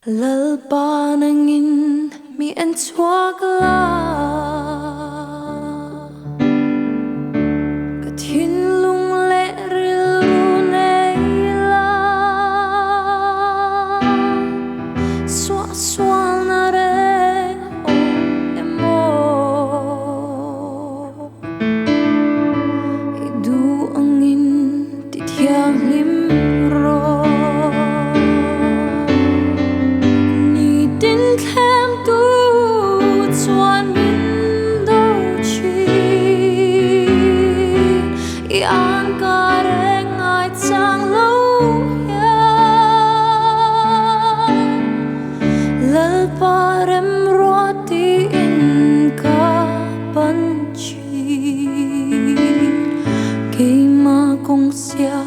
Lalpa nangin mi en chhuak la ka thinlung le rilru nei la Suahsualna reng emo idu angin ti thianghlim Nitin thlemtu chuan min do chi hian ka reng ngai chang lo hian lalpa rem ti in ka pan chi keima kong sia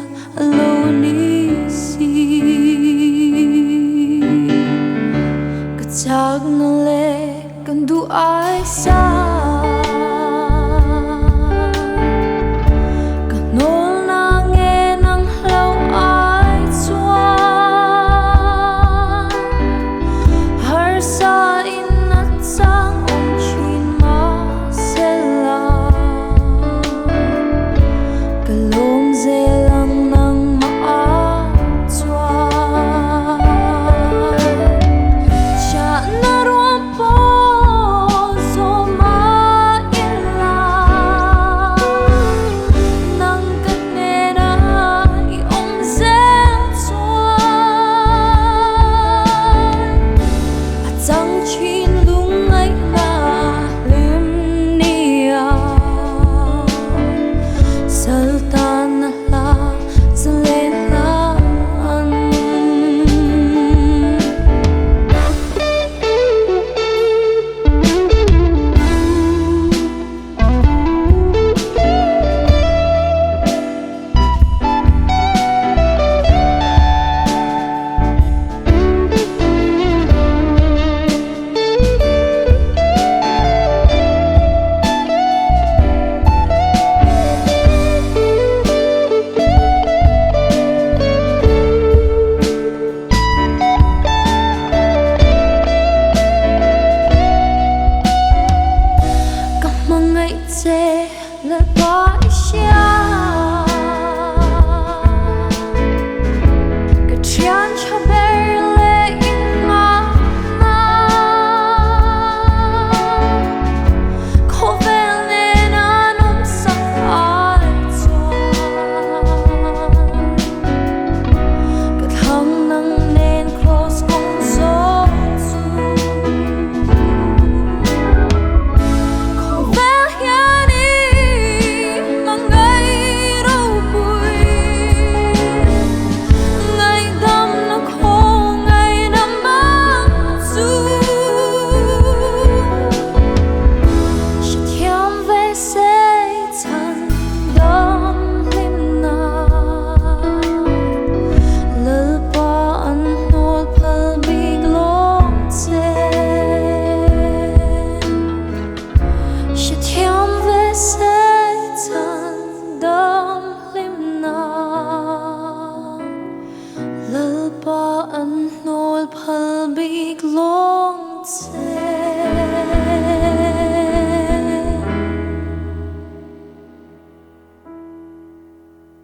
lo ni si chak na le kan du ai sa kan nol na nghe nang hlau ai chuan har sa in na chang om chin ma sela kalom ze lang nang ma a chuan say